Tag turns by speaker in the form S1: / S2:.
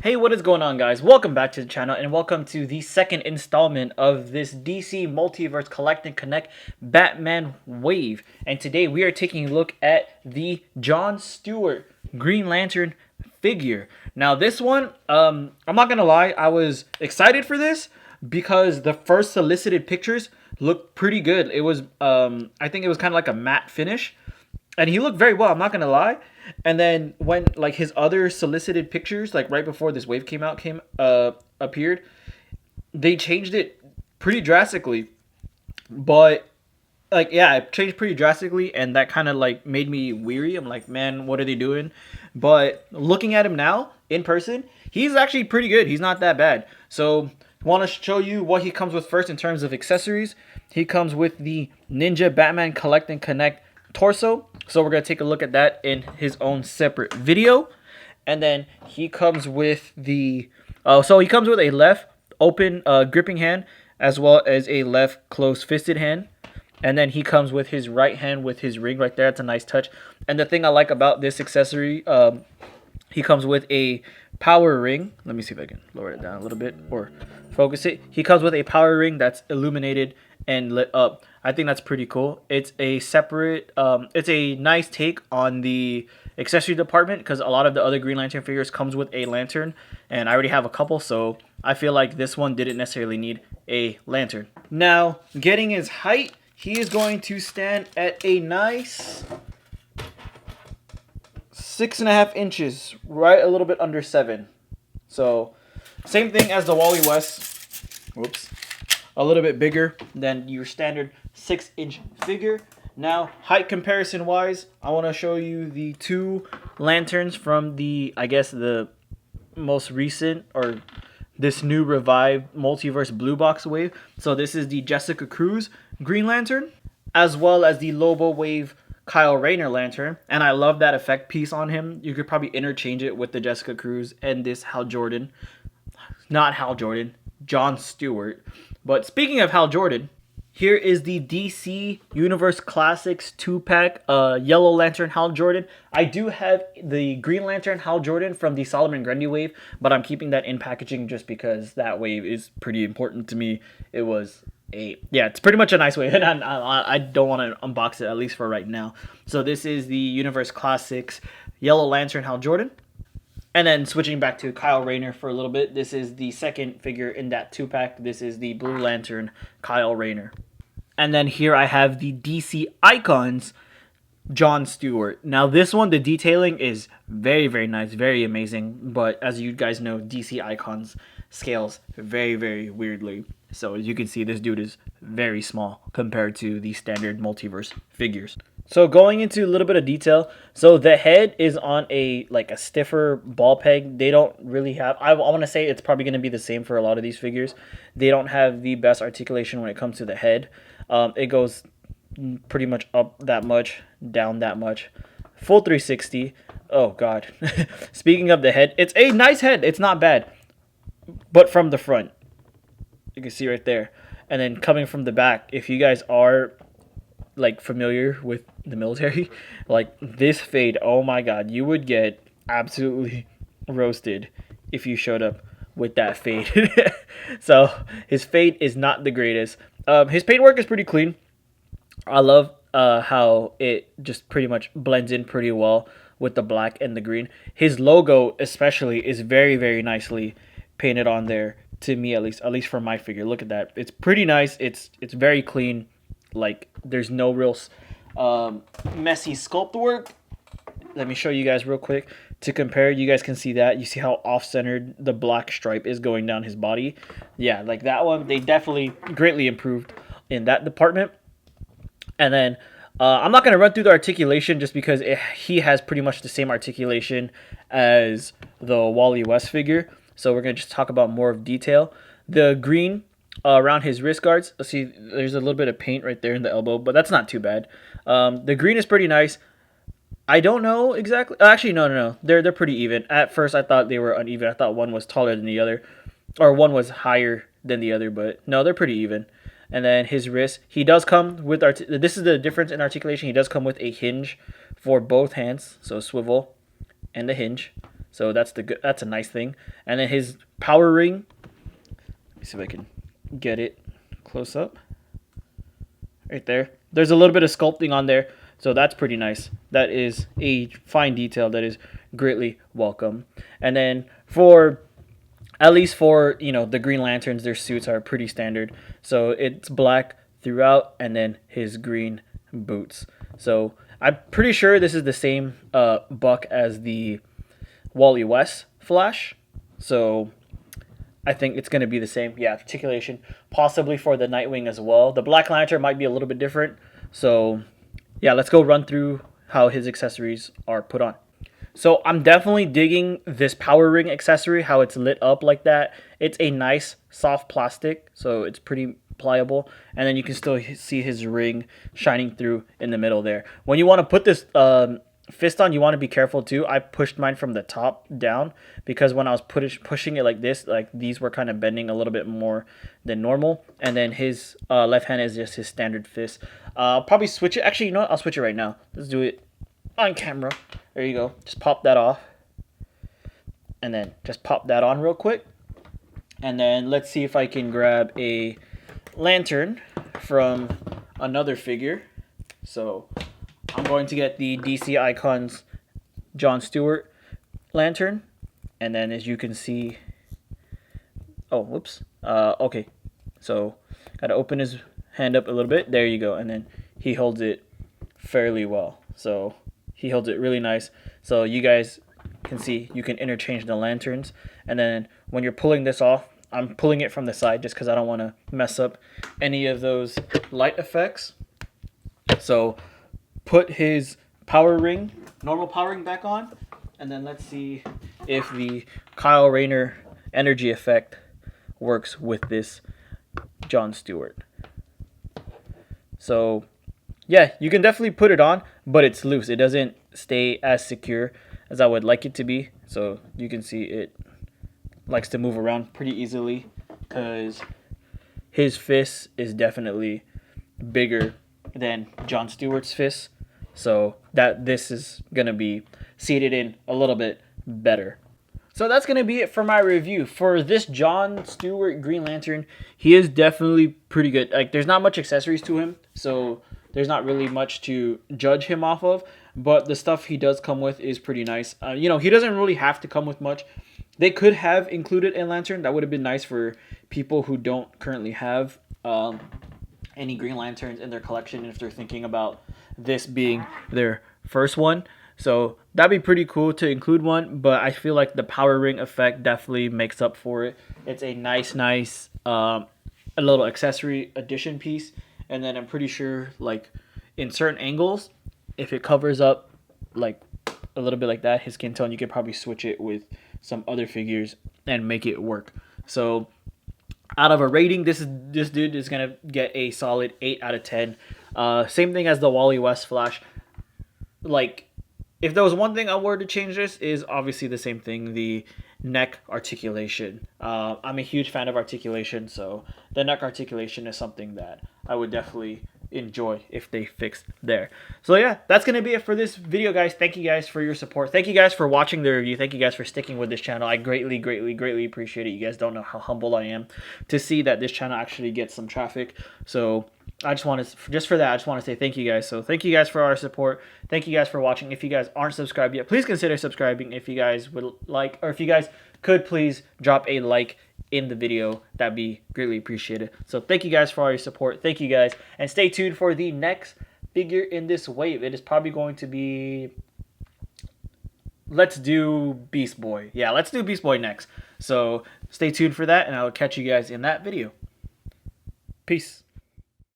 S1: Hey, what is going on, guys? Welcome back to the channel and welcome to the second installment of this DC Multiverse Collect and Connect Batman Wave. And today we are taking a look at the John Stewart Green Lantern figure. Now this one, I'm not gonna lie, I was excited for this because the first solicited pictures looked pretty good. It was, I think it was kind of like a matte finish. And he looked very well, I'm not gonna lie. And then when like his other solicited pictures, like right before this wave appeared, they changed it pretty drastically. But like yeah, it changed pretty drastically, and that kind of like made me weary. I'm like, man, what are they doing? But looking at him now in person, he's actually pretty good. He's not that bad. So want to show you what he comes with first in terms of accessories. He comes with the Ninja Batman Collect and Connect torso, so we're going to take a look at that in his own separate video. And then he comes with the he comes with a left open gripping hand as well as a left closed fisted hand, and then he comes with his right hand with his ring right there. It's a nice touch. And the thing I like about this accessory, he comes with a power ring. Let me see if I can lower it down a little bit or focus it. He comes with a power ring that's illuminated and lit up. I think that's pretty cool. It's a separate, it's a nice take on the accessory department because a lot of the other Green Lantern figures comes with a lantern, and I already have a couple, so I feel like this one didn't necessarily need a lantern. Now, getting his height, he is going to stand at a nice 6.5 inches, right a little bit under 7. So, same thing as the Wally West. Whoops. A little bit bigger than your standard 6-inch figure. Now, height comparison wise, I want to show you the two lanterns from the, I guess, the most recent or this new revived Multiverse Blue Box Wave. So this is the Jessica Cruz Green Lantern, as well as the Lobo Wave Kyle Rayner lantern. And I love that effect piece on him. You could probably interchange it with the Jessica Cruz and this Hal Jordan. Not Hal Jordan, John Stewart. But speaking of Hal Jordan, here is the DC Universe Classics 2-pack Yellow Lantern Hal Jordan. I do have the Green Lantern Hal Jordan from the Solomon Grundy wave, but I'm keeping that in packaging just because that wave is pretty important to me. It was it's pretty much a nice wave, and I don't want to unbox it, at least for right now. So this is the Universe Classics Yellow Lantern Hal Jordan. And then switching back to Kyle Rayner for a little bit, this is the second figure in that 2-pack. This is the Blue Lantern Kyle Rayner. And then here I have the DC Icons John Stewart. Now this one, the detailing is very, very nice, very amazing. But as you guys know, DC Icons scales very, very weirdly. So as you can see, this dude is very small compared to the standard Multiverse figures. So going into a little bit of detail, so the head is on a stiffer ball peg. They don't really have, I want to say it's probably going to be the same for a lot of these figures. They don't have the best articulation when it comes to the head. It goes pretty much up that much, down that much, full 360. Oh god. Speaking of the head, it's a nice head. It's not bad. But from the front, you can see right there. And then coming from the back, if you guys are like familiar with the military, like this fade, oh my god, you would get absolutely roasted if you showed up with that fade. So his fade is not the greatest. His paintwork is pretty clean. I love how it just pretty much blends in pretty well with the black and the green. His logo especially is very, very nicely painted on there, to me at least for my figure. Look at that. It's pretty nice. It's very clean. Like there's no real messy sculpt work. Let me show you guys real quick to compare. You guys can see that. You see how off-centered the black stripe is going down his body. Yeah, like that one, they definitely greatly improved in that department. And then I'm not going to run through the articulation just because he has pretty much the same articulation as the Wally West figure. So we're going to just talk about more of detail. The green around his wrist guards. See, there's a little bit of paint right there in the elbow, but that's not too bad. The green is pretty nice. I don't know exactly. Actually, no. They're pretty even. At first, I thought they were uneven. I thought one was taller than the other, or one was higher than the other. But no, they're pretty even. And then his wrist, he does come with this is the difference in articulation. He does come with a hinge for both hands, so swivel and the hinge. So that's a nice thing. And then his power ring. Let me see if I can get it close up. Right there. There's a little bit of sculpting on there, so that's pretty nice. That is a fine detail that is greatly welcome. And then for at least for, the Green Lanterns, their suits are pretty standard. So it's black throughout, and then his green boots. So I'm pretty sure this is the same buck as the Wally West Flash. So I think it's going to be the same. Yeah, articulation. Possibly for the Nightwing as well. The Black Lantern might be a little bit different. So yeah, let's go run through how his accessories are put on. So I'm definitely digging this power ring accessory, how it's lit up like that. It's a nice soft plastic, so it's pretty pliable. And then you can still see his ring shining through in the middle there. When you want to put this fist on, you want to be careful too. I pushed mine from the top down because when I was pushing it like this, like these were kind of bending a little bit more than normal. And then his left hand is just his standard fist. I'll probably switch it. Actually, you know what? I'll switch it right now. Let's do it on camera. There you go. Just pop that off. And then just pop that on real quick. And then let's see if I can grab a lantern from another figure. So I'm going to get the DC Icons John Stewart lantern. And then as you can see... Oh, whoops. Okay. So got to open his hand up a little bit. There you go. And then he holds it fairly well. So he holds it really nice. So you guys can see you can interchange the lanterns. And then when you're pulling this off, I'm pulling it from the side just because I don't want to mess up any of those light effects. So put his power ring, normal power ring back on. And then let's see if the Kyle Rayner energy effect works with this John Stewart. So yeah, you can definitely put it on, but it's loose. It doesn't stay as secure as I would like it to be. So you can see it likes to move around pretty easily because his fist is definitely bigger than John Stewart's fist. So this is going to be seated in a little bit better. So that's going to be it for my review. For this John Stewart Green Lantern, he is definitely pretty good. Like, there's not much accessories to him, so there's not really much to judge him off of. But the stuff he does come with is pretty nice. He doesn't really have to come with much. They could have included a lantern. That would have been nice for people who don't currently have any Green Lanterns in their collection if they're thinking about this being their first one. So that'd be pretty cool to include one, but I feel like the power ring effect definitely makes up for it. It's a nice a little accessory addition piece. And then I'm pretty sure, like, in certain angles, if it covers up like a little bit like that, his skin tone, you could probably switch it with some other figures and make it work. So out of a rating, this dude is gonna get a solid 8 out of 10. Same thing as the Wally West Flash. Like, if there was one thing I were to change, this is obviously the same thing, the neck articulation. I'm a huge fan of articulation, so the neck articulation is something that I would definitely enjoy if they fixed there. So yeah, that's gonna be it for this video, guys. Thank you guys for your support. Thank you guys for watching the review. Thank you guys for sticking with this channel. I greatly appreciate it. You guys don't know how humble I am to see that this channel actually gets some traffic. So I just want to say thank you guys. So thank you guys for our support. Thank you guys for watching. If you guys aren't subscribed yet, please consider subscribing. If you guys would like, or if you guys could please drop a like in the video, that'd be greatly appreciated. So thank you guys for all your support. Thank you guys, and stay tuned for the next figure in this wave. It is probably going to be, let's do Beast Boy. Yeah, let's do Beast Boy next. So stay tuned for that, and I'll catch you guys in that video. Peace.